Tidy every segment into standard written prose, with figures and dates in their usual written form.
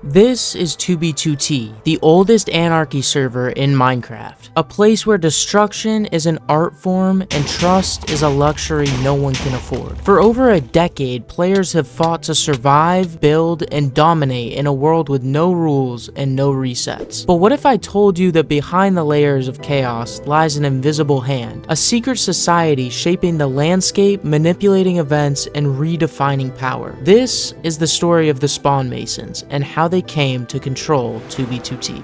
This is 2b2t, the oldest anarchy server in Minecraft, a place where destruction is an art form and trust is a luxury no one can afford. For over a decade, players have fought to survive, build, and dominate in a world with no rules and no resets. But what if I told you that behind the layers of chaos lies an invisible hand, a secret society shaping the landscape, manipulating events, and redefining power? This is the story of the Spawnmasons and how they came to control 2b2t.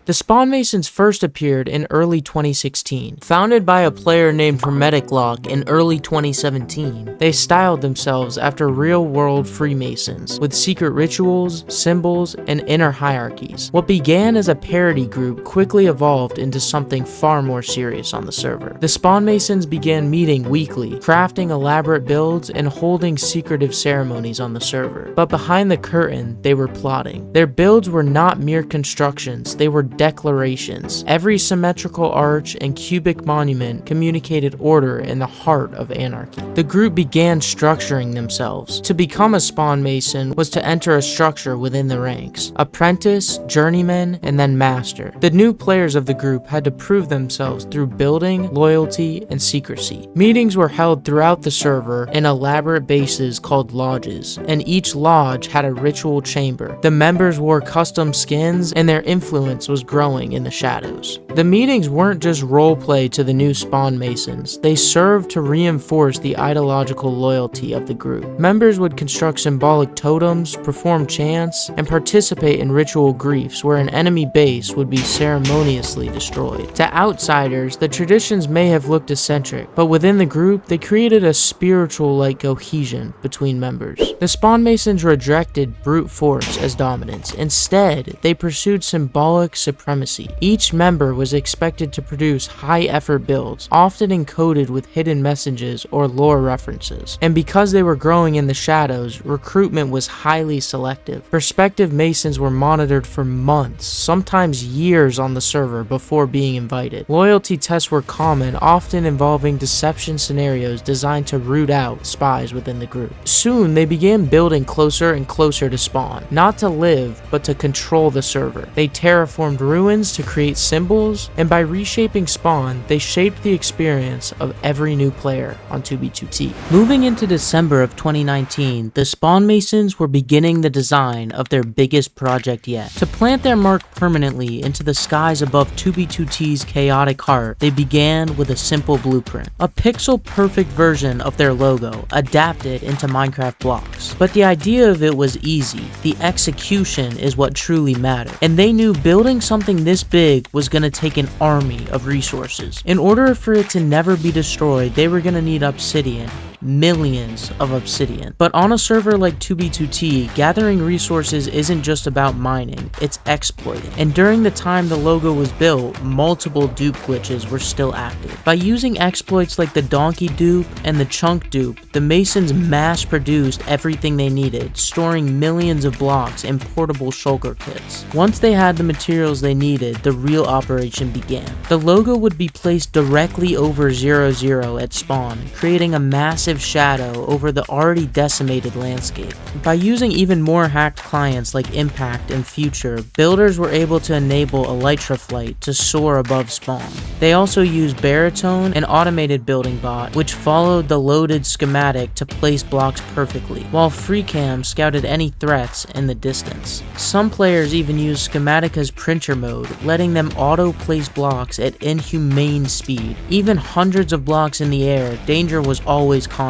The Spawnmasons first appeared in early 2016. Founded by a player named Hermeticlock in early 2017, they styled themselves after real-world Freemasons, with secret rituals, symbols, and inner hierarchies. What began as a parody group quickly evolved into something far more serious on the server. The Spawnmasons began meeting weekly, crafting elaborate builds and holding secretive ceremonies on the server. But behind the curtain, they were plotting. Their builds were not mere constructions, they were declarations. Every symmetrical arch and cubic monument communicated order in the heart of anarchy. The group began structuring themselves. To become a Spawnmason was to enter a structure within the ranks: apprentice, journeyman, and then master. The new players of the group had to prove themselves through building, loyalty, and secrecy. Meetings were held throughout the server in elaborate bases called lodges, and each lodge had a ritual chamber. The members wore custom skins, and their influence was growing in the shadows. The meetings weren't just roleplay to the new Spawnmasons, they served to reinforce the ideological loyalty of the group. Members would construct symbolic totems, perform chants, and participate in ritual griefs where an enemy base would be ceremoniously destroyed. To outsiders, the traditions may have looked eccentric, but within the group, they created a spiritual-like cohesion between members. The Spawnmasons rejected brute force as dominance. Instead, they pursued symbolic supremacy. Each member was expected to produce high-effort builds, often encoded with hidden messages or lore references. And because they were growing in the shadows, recruitment was highly selective. Prospective Masons were monitored for months, sometimes years on the server before being invited. Loyalty tests were common, often involving deception scenarios designed to root out spies within the group. Soon, they began building closer and closer to Spawn, not to live, but to control the server. They terraformed ruins to create symbols, and by reshaping Spawn, they shaped the experience of every new player on 2b2t. Moving into December of 2019, the Spawnmasons were beginning the design of their biggest project yet. To plant their mark permanently into the skies above 2b2t's chaotic heart, they began with a simple blueprint, a pixel-perfect version of their logo, adapted into Minecraft blocks. But the idea of it was easy, the execution is what truly mattered, and they knew building something this big was going to take an army of resources. In order for it to never be destroyed, they were going to need obsidian. Millions of obsidian. But on a server like 2b2t, gathering resources isn't just about mining, it's exploiting. And during the time the logo was built, multiple dupe glitches were still active. By using exploits like the donkey dupe and the chunk dupe, the Masons mass-produced everything they needed, storing millions of blocks in portable shulker kits. Once they had the materials they needed, the real operation began. The logo would be placed directly over 00 at spawn, creating a massive shadow over the already decimated landscape. By using even more hacked clients like Impact and Future, builders were able to enable Elytra Flight to soar above spawn. They also used Baritone, an automated building bot, which followed the loaded schematic to place blocks perfectly, while FreeCam scouted any threats in the distance. Some players even used Schematica's printer mode, letting them auto-place blocks at inhumane speed. Even hundreds of blocks in the air, danger was always constant.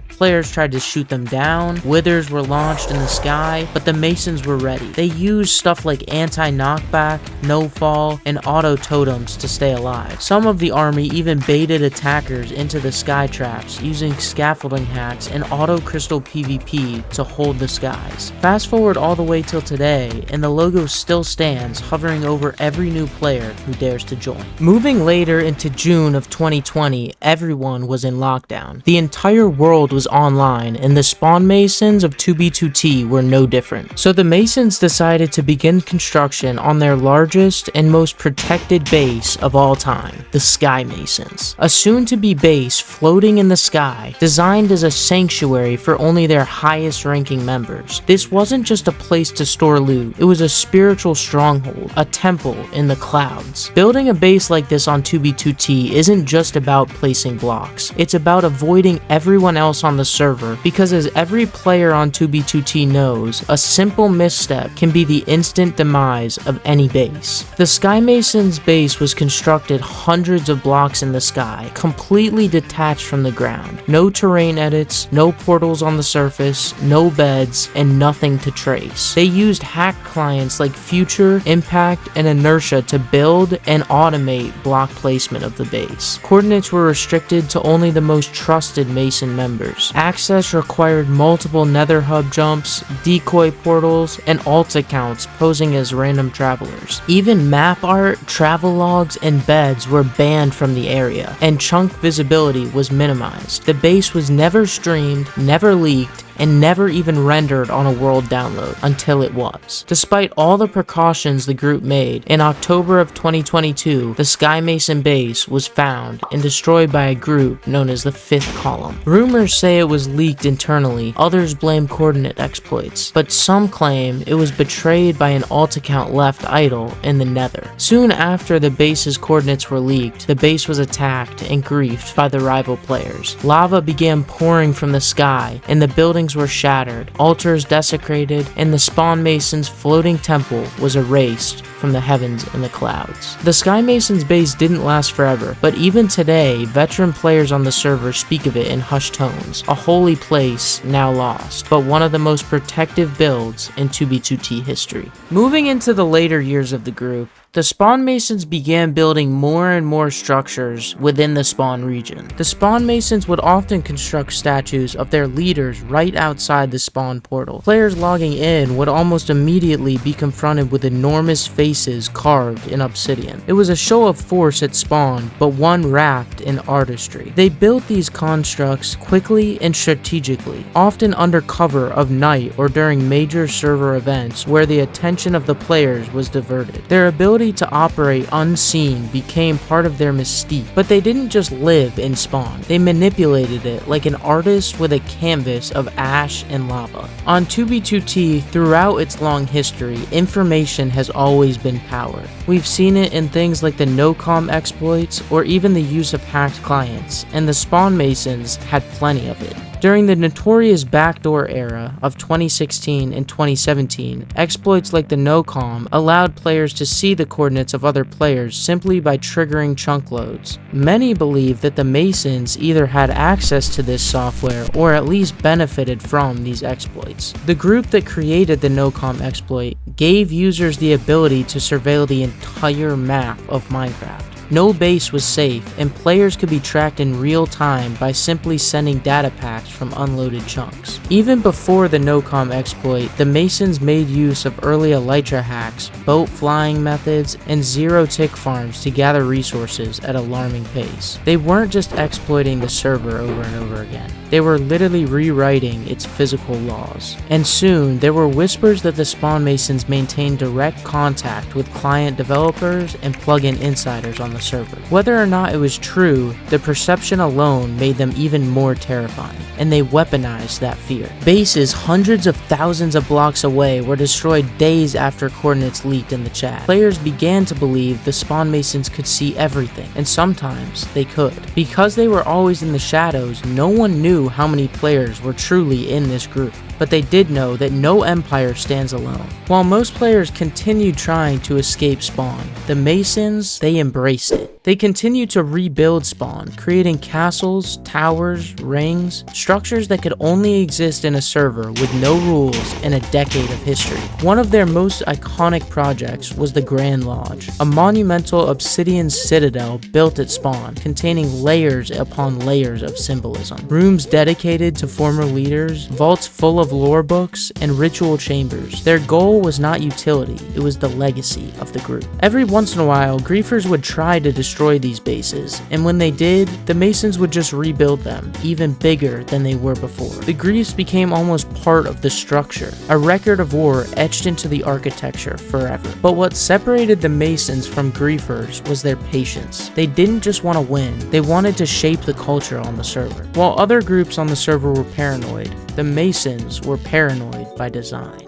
Players tried to shoot them down, withers were launched in the sky, but the Masons were ready. They used stuff like anti-knockback, no-fall, and auto-totems to stay alive. Some of the army even baited attackers into the sky traps, using scaffolding hacks and auto-crystal PvP to hold the skies. Fast forward all the way till today, and the logo still stands, hovering over every new player who dares to join. Moving later into June of 2020, everyone was in lockdown. The entire world was was online, and the Spawnmasons of 2b2t were no different. So the Masons decided to begin construction on their largest and most protected base of all time, the Skymasons. A soon-to-be base floating in the sky, designed as a sanctuary for only their highest-ranking members. This wasn't just a place to store loot, it was a spiritual stronghold, a temple in the clouds. Building a base like this on 2b2t isn't just about placing blocks, it's about avoiding everyone else on the server, because as every player on 2b2t knows, a simple misstep can be the instant demise of any base. The Skymason's base was constructed hundreds of blocks in the sky, completely detached from the ground. No terrain edits, no portals on the surface, no beds, and nothing to trace. They used hack clients like Future, Impact, and Inertia to build and automate block placement of the base. Coordinates were restricted to only the most trusted Mason members. Access required multiple nether hub jumps, decoy portals, and alt accounts posing as random travelers. Even map art, travel logs, and beds were banned from the area, and chunk visibility was minimized. The base was never streamed, never leaked, and never even rendered on a world download until it was. Despite all the precautions the group made, in October of 2022, the Skymason base was found and destroyed by a group known as the Fifth Column. Rumors say it was leaked internally, others blame coordinate exploits, but some claim it was betrayed by an alt account left idle in the nether. Soon after the base's coordinates were leaked, the base was attacked and griefed by the rival players. Lava began pouring from the sky, and the building were shattered, altars desecrated, and the Spawnmasons' floating temple was erased from the heavens and the clouds. The Skymason's base didn't last forever, but even today, veteran players on the server speak of it in hushed tones, a holy place now lost, but one of the most protective builds in 2b2t history. Moving into the later years of the group, the Spawnmasons began building more and more structures within the Spawn region. The Spawnmasons would often construct statues of their leaders right outside the Spawn portal. Players logging in would almost immediately be confronted with enormous faces carved in obsidian. It was a show of force at Spawn, but one wrapped in artistry. They built these constructs quickly and strategically, often under cover of night or during major server events where the attention of the players was diverted. Their ability to operate unseen became part of their mystique, but they didn't just live in Spawn. They manipulated it like an artist with a canvas of ash and lava. On 2b2t, throughout its long history, information has always been power. We've seen it in things like the no-com exploits or even the use of hacked clients, and the Spawnmasons had plenty of it. During the notorious backdoor era of 2016 and 2017, exploits like the no-com allowed players to see the coordinates of other players simply by triggering chunk loads. Many believe that the Masons either had access to this software or at least benefited from these exploits. The group that created the no-com exploit gave users the ability to surveil the entire map of Minecraft. No base was safe, and players could be tracked in real time by simply sending data packs from unloaded chunks. Even before the no-com exploit, the Masons made use of early elytra hacks, boat flying methods, and zero-tick farms to gather resources at alarming pace. They weren't just exploiting the server over and over again. They were literally rewriting its physical laws. And soon, there were whispers that the Spawnmasons maintained direct contact with client developers and plugin insiders on the server. Whether or not it was true, the perception alone made them even more terrifying, and they weaponized that fear. Bases hundreds of thousands of blocks away were destroyed days after coordinates leaked in the chat. Players began to believe the Spawnmasons could see everything, and sometimes they could. Because they were always in the shadows, no one knew how many players were truly in this group, but they did know that no empire stands alone. While most players continued trying to escape Spawn, the Masons, they embraced it. They continued to rebuild Spawn, creating castles, towers, rings, structures that could only exist in a server with no rules and a decade of history. One of their most iconic projects was the Grand Lodge, a monumental obsidian citadel built at Spawn, containing layers upon layers of symbolism. Rooms dedicated to former leaders, vaults full of of lore books and ritual chambers. Their goal was not utility, it was the legacy of the group. Every once in a while, griefers would try to destroy these bases, and when they did, the Masons would just rebuild them, even bigger than they were before. The griefs became almost part of the structure, a record of war etched into the architecture forever. But what separated the Masons from griefers was their patience. They didn't just want to win, they wanted to shape the culture on the server. While other groups on the server were paranoid, the Masons were paranoid by design.